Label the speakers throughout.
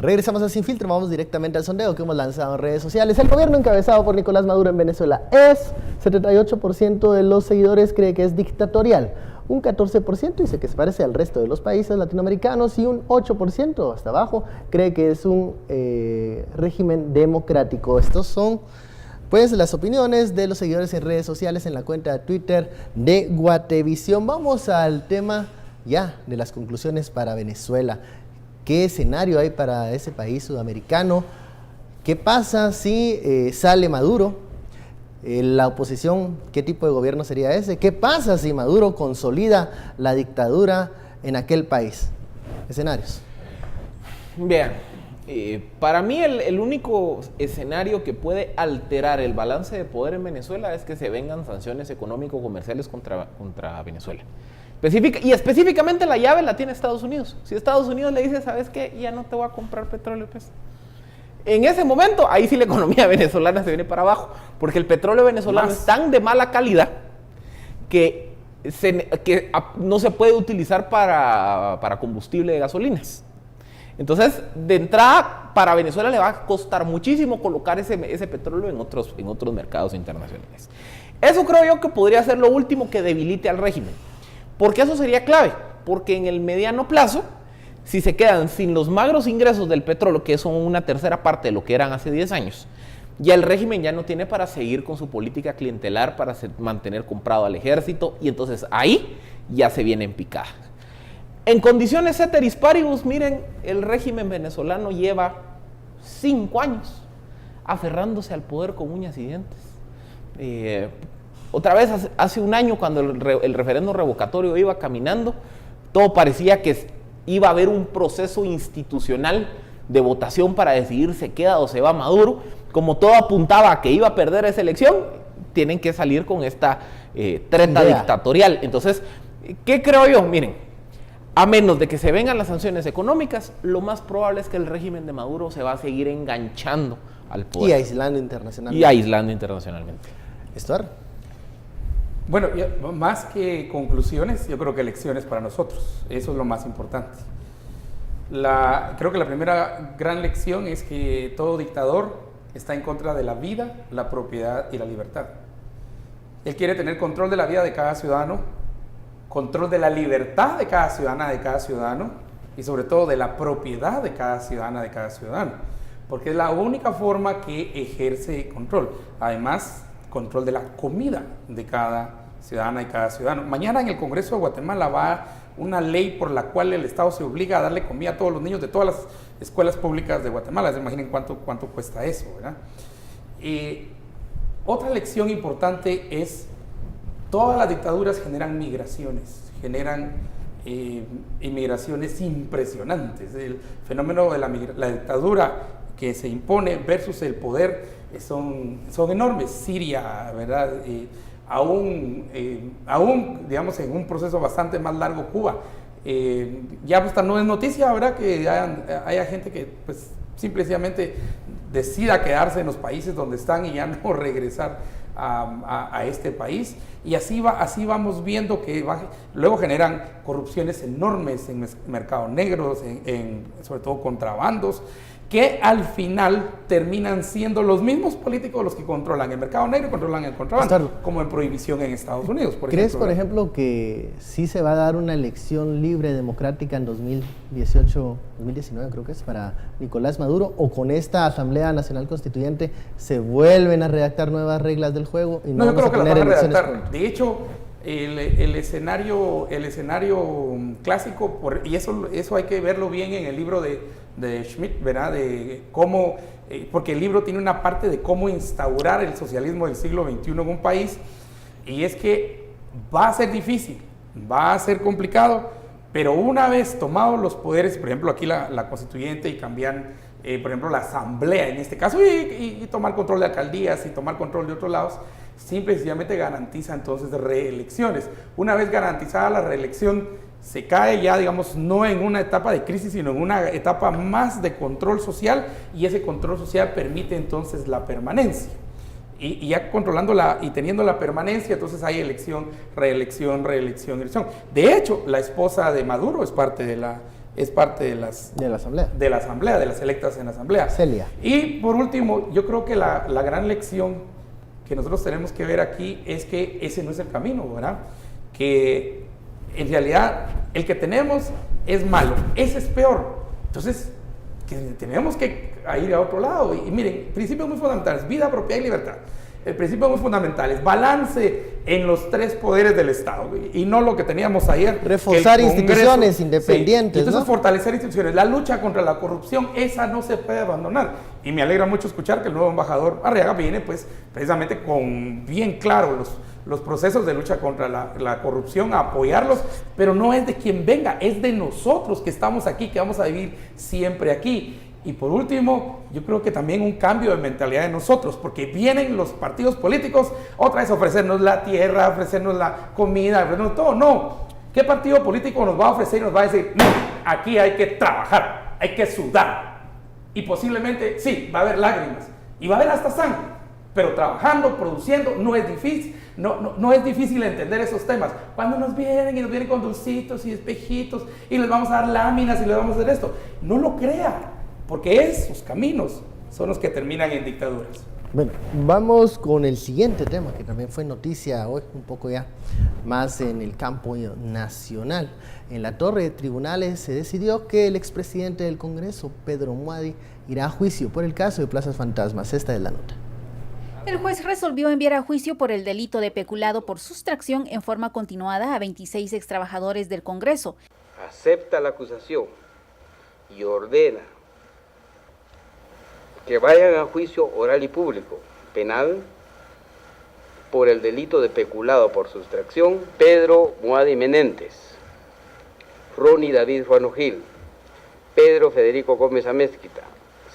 Speaker 1: Regresamos a Sin Filtro, vamos directamente al sondeo que hemos lanzado en redes sociales. El gobierno encabezado por Nicolás Maduro en Venezuela es 78% de los seguidores cree que es dictatorial, un 14% dice que se parece al resto de los países latinoamericanos y un 8% hasta abajo cree que es un régimen democrático. Estos son pues las opiniones de los seguidores en redes sociales en la cuenta de Twitter de Guatevisión. Vamos al tema ya de las conclusiones para Venezuela. ¿Qué escenario hay para ese país sudamericano? ¿Qué pasa si sale Maduro? La oposición, ¿qué tipo de gobierno sería ese? ¿Qué pasa si Maduro consolida la dictadura en aquel país? Escenarios.
Speaker 2: Bien, para mí el único escenario que puede alterar el balance de poder en Venezuela es que se vengan sanciones económico-comerciales contra Venezuela. Y específicamente la llave la tiene Estados Unidos. Si Estados Unidos le dice, ¿sabes qué? Ya no te voy a comprar petróleo, pues. En ese momento, ahí sí la economía venezolana se viene para abajo, porque el petróleo venezolano es tan de mala calidad que no se puede utilizar para combustible de gasolinas. Entonces, de entrada, para Venezuela le va a costar muchísimo colocar ese petróleo en otros mercados internacionales. Eso creo yo que podría ser lo último que debilite al régimen. Porque eso sería clave, porque en el mediano plazo, si se quedan sin los magros ingresos del petróleo, que son una tercera parte de lo que eran hace 10 años, ya el régimen ya no tiene para seguir con su política clientelar, para mantener comprado al ejército, y entonces ahí ya se viene en picada. En condiciones ceteris paribus, miren, el régimen venezolano lleva 5 años aferrándose al poder con uñas y dientes. Otra vez, hace un año, cuando el referendo revocatorio iba caminando, todo parecía que iba a haber un proceso institucional de votación para decidir se queda o se va Maduro. Como todo apuntaba a que iba a perder esa elección, tienen que salir con esta treta dictatorial. Entonces, ¿qué creo yo? Miren, a menos de que se vengan las sanciones económicas, lo más probable es que el régimen de Maduro se va a seguir enganchando al poder.
Speaker 1: Y aislando internacionalmente.
Speaker 2: ¿Estuardo?
Speaker 3: Bueno, más que conclusiones, yo creo que lecciones para nosotros. Eso es lo más importante. Creo que la primera gran lección es que todo dictador está en contra de la vida, la propiedad y la libertad. Él quiere tener control de la vida de cada ciudadano, control de la libertad de cada ciudadana, de cada ciudadano, y sobre todo de la propiedad de cada ciudadana, de cada ciudadano, porque es la única forma que ejerce control. Además, control de la comida de cada ciudadana y cada ciudadano. Mañana en el Congreso de Guatemala va una ley por la cual el Estado se obliga a darle comida a todos los niños de todas las escuelas públicas de Guatemala. ¿Se imaginen cuánto cuesta eso, verdad? Otra lección importante es, todas las dictaduras generan migraciones, generan inmigraciones impresionantes. El fenómeno de la dictadura que se impone versus el poder son enormes. Siria, ¿verdad? Aún, digamos, en un proceso bastante más largo, Cuba. Ya hasta no es noticia, ¿verdad?, que haya gente que pues simplemente decida quedarse en los países donde están y ya no regresar a este país. Y así vamos viendo que luego generan corrupciones enormes en mercados negros, sobre todo contrabandos, que al final terminan siendo los mismos políticos los que controlan el mercado negro y controlan el contrabando, como en prohibición en Estados Unidos.
Speaker 1: ¿Crees, por ejemplo, que sí se va a dar una elección libre, democrática en 2018, 2019 creo que es, para Nicolás Maduro, o con esta Asamblea Nacional Constituyente se vuelven a redactar nuevas reglas del juego y no
Speaker 3: yo creo que las van a redactar?
Speaker 1: Pronto?
Speaker 3: De hecho, el escenario clásico, y eso hay que verlo bien en el libro de Schmitt, ¿verdad? De cómo, porque el libro tiene una parte de cómo instaurar el socialismo del siglo XXI en un país, y es que va a ser difícil, va a ser complicado, pero una vez tomados los poderes, por ejemplo aquí la constituyente, y cambian, por ejemplo, la asamblea en este caso, y tomar control de alcaldías y tomar control de otros lados, simple y sencillamente garantiza entonces reelecciones. Una vez garantizada la reelección, se cae ya, digamos, no en una etapa de crisis, sino en una etapa más de control social, y ese control social permite entonces la permanencia. Y ya controlándola y teniendo la permanencia, entonces hay elección, reelección, reelección, elección. De hecho, la esposa de Maduro es parte de es parte de las...
Speaker 1: De la Asamblea.
Speaker 3: De la Asamblea, de las electas en la Asamblea.
Speaker 1: Celia.
Speaker 3: Y por último, yo creo que la gran lección que nosotros tenemos que ver aquí es que ese no es el camino, ¿verdad? Que en realidad el que tenemos es malo, ese es peor. Entonces, que tenemos que ir a otro lado. Y miren, principios muy fundamentales: vida, propiedad y libertad. El principio muy fundamental es balance en los tres poderes del Estado, y no lo que teníamos ayer.
Speaker 1: Reforzar instituciones independientes,
Speaker 3: sí. Entonces,
Speaker 1: ¿no?
Speaker 3: fortalecer instituciones. La lucha contra la corrupción, esa no se puede abandonar. Y me alegra mucho escuchar que el nuevo embajador Arriaga viene, pues, precisamente con bien claro los procesos de lucha contra la corrupción, a apoyarlos, pero no es de quien venga, es de nosotros que estamos aquí, que vamos a vivir siempre aquí. Y por último, yo creo que también un cambio de mentalidad de nosotros, porque vienen los partidos políticos otra vez a ofrecernos la tierra, a ofrecernos la comida, a ofrecernos todo. No, ¿qué partido político nos va a ofrecer y nos va a decir: no, aquí hay que trabajar, hay que sudar? Y posiblemente, sí, va a haber lágrimas y va a haber hasta sangre, pero trabajando, produciendo, no es difícil. No es difícil entender esos temas. Cuando nos vienen con dulcitos y espejitos y les vamos a dar láminas y les vamos a hacer esto, no lo crea, porque esos caminos son los que terminan en dictaduras.
Speaker 1: Bueno, vamos con el siguiente tema, que también fue noticia hoy, un poco ya más en el campo nacional. En la torre de tribunales se decidió que el expresidente del Congreso, Pedro Muadi, irá a juicio por el caso de Plazas Fantasmas. Esta es la nota.
Speaker 4: El juez resolvió enviar a juicio por el delito de peculado por sustracción en forma continuada a 26 extrabajadores del Congreso.
Speaker 5: Acepta la acusación y ordena que vayan a juicio oral y público penal por el delito de peculado por sustracción Pedro Muadi Menéndez, Ronnie David Ruano Gil, Pedro Federico Gómez Amezquita,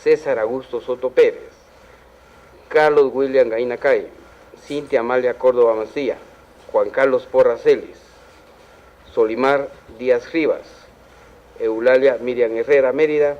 Speaker 5: César Augusto Soto Pérez, Carlos William Gaina Cay, Cintia Amalia Córdoba Macía, Juan Carlos Porras Celis, Solimar Díaz Rivas, Eulalia Miriam Herrera Mérida,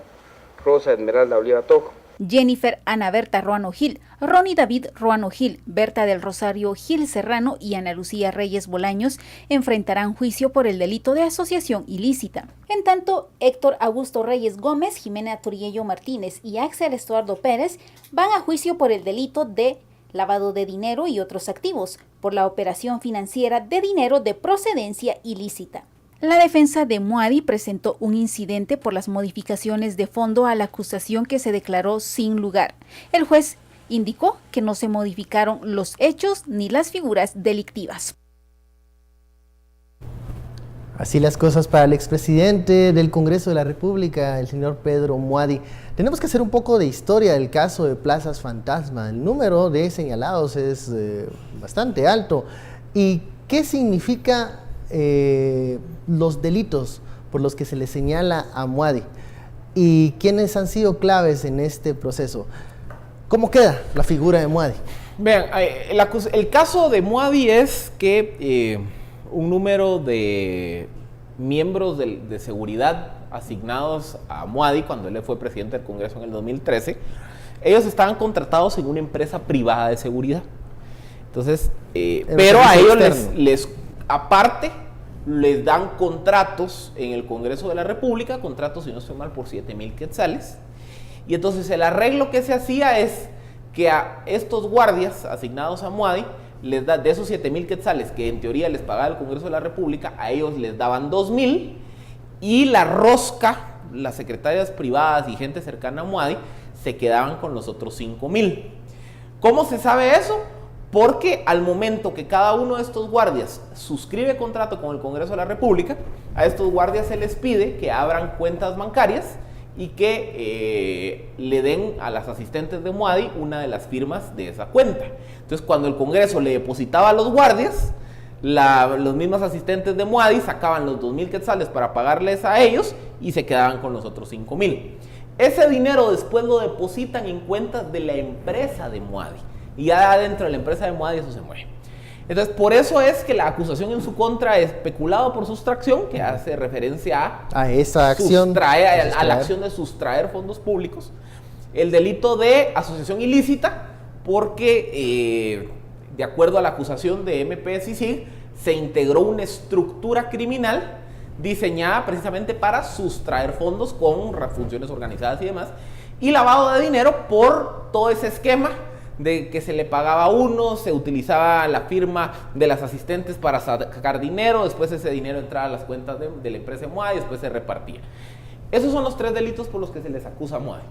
Speaker 5: Rosa Esmeralda Oliva Tojo,
Speaker 4: Jennifer Ana Berta Ruano Gil, Ronnie David Ruano Gil, Berta del Rosario Gil Serrano y Ana Lucía Reyes Bolaños enfrentarán juicio por el delito de asociación ilícita. En tanto, Héctor Augusto Reyes Gómez, Jimena Turiello Martínez y Axel Estuardo Pérez van a juicio por el delito de lavado de dinero y otros activos, por la operación financiera de dinero de procedencia ilícita. La defensa de Muadi presentó un incidente por las modificaciones de fondo a la acusación que se declaró sin lugar. El juez indicó que no se modificaron los hechos ni las figuras delictivas.
Speaker 1: Así las cosas para el expresidente del Congreso de la República, el señor Pedro Muadi. Tenemos que hacer un poco de historia del caso de Plazas Fantasma. El número de señalados es bastante alto. ¿Y qué significa los delitos por los que se le señala a Muadi? ¿Y quiénes han sido claves en este proceso? ¿Cómo queda la figura de Muadi?
Speaker 2: Vean, el caso de Muadi es que un número de miembros de seguridad asignados a Muadi cuando él fue presidente del Congreso en el 2013, ellos estaban contratados en una empresa privada de seguridad. Entonces, pero a ellos aparte les dan contratos en el Congreso de la República, contratos, si no estoy mal, por 7,000 quetzales. Y entonces el arreglo que se hacía es que a estos guardias asignados a Muadi, les da de esos 7,000 quetzales que en teoría les pagaba el Congreso de la República, a ellos les daban 2,000, y la rosca, las secretarias privadas y gente cercana a Muadi, se quedaban con los otros 5,000. ¿Cómo se sabe eso? Porque al momento que cada uno de estos guardias suscribe contrato con el Congreso de la República, a estos guardias se les pide que abran cuentas bancarias y que le den a las asistentes de Muadi una de las firmas de esa cuenta. Entonces, cuando el Congreso le depositaba a los guardias, los mismos asistentes de Muadi sacaban los 2,000 quetzales para pagarles a ellos y se quedaban con los otros 5,000. Ese dinero después lo depositan en cuentas de la empresa de Muadi. Y ya dentro de la empresa de Muadi eso se mueve. Entonces, por eso es que la acusación en su contra es peculado por sustracción, que hace referencia a esa acción, a la acción de sustraer fondos públicos. El delito de asociación ilícita, porque de acuerdo a la acusación de MP CICIG, se integró una estructura criminal diseñada precisamente para sustraer fondos con funciones organizadas y demás, y lavado de dinero por todo ese esquema de que se le pagaba a uno, se utilizaba la firma de las asistentes para sacar dinero, después ese dinero entraba a las cuentas de la empresa Muadi y después se repartía. Esos son los 3 delitos por los que se les acusa a Muadi.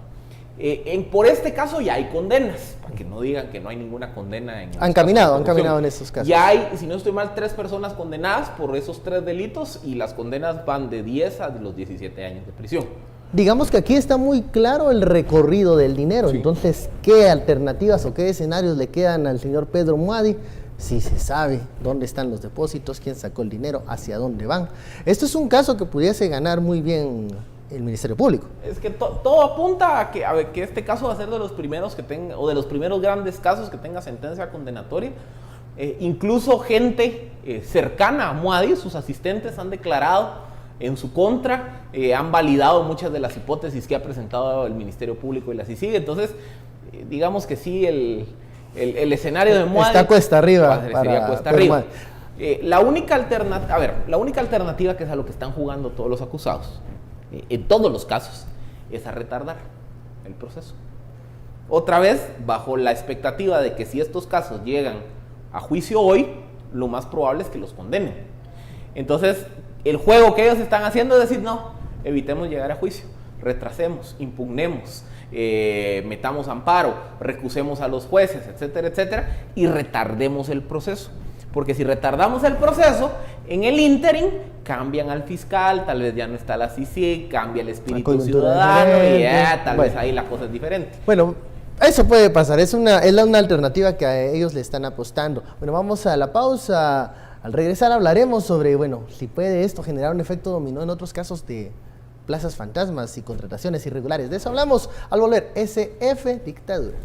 Speaker 2: Por este caso ya hay condenas, para que no digan que no hay ninguna condena.
Speaker 1: Han caminado en esos casos.
Speaker 2: Ya hay, si no estoy mal, 3 personas condenadas por esos 3 delitos y las condenas van de 10 a los 17 años de prisión.
Speaker 1: Digamos que aquí está muy claro el recorrido del dinero,
Speaker 2: Sí.
Speaker 1: Entonces, ¿qué alternativas o qué escenarios le quedan al señor Pedro Muadi? Si se sabe dónde están los depósitos, quién sacó el dinero, hacia dónde van. Esto es un caso que pudiese ganar muy bien el Ministerio Público.
Speaker 2: Es que todo apunta a que este caso va a ser de los primeros que tenga, o de los primeros grandes casos que tenga sentencia condenatoria. Incluso gente cercana a Muadi, sus asistentes han declarado en su contra, han validado muchas de las hipótesis que ha presentado el Ministerio Público y las sigue. Entonces, digamos que sí, el escenario de Muadi
Speaker 1: está cuesta arriba.
Speaker 2: sería cuesta arriba. La única alternativa, que es a lo que están jugando todos los acusados, en todos los casos, es a retardar el proceso. Otra vez, bajo la expectativa de que si estos casos llegan a juicio hoy, lo más probable es que los condenen. Entonces, el juego que ellos están haciendo es decir, no, evitemos llegar a juicio, retrasemos, impugnemos, metamos amparo, recusemos a los jueces, etcétera, etcétera, y retardemos el proceso. Porque si retardamos el proceso, en el ínterin cambian al fiscal, tal vez ya no está la CICIG, cambia el espíritu ciudadano y tal vez ahí la cosa es diferente.
Speaker 1: Bueno, eso puede pasar, es una alternativa que a ellos le están apostando. Bueno, vamos a la pausa. Al regresar hablaremos sobre, si puede esto generar un efecto dominó en otros casos de plazas fantasmas y contrataciones irregulares. De eso hablamos al volver. SF Dictadura.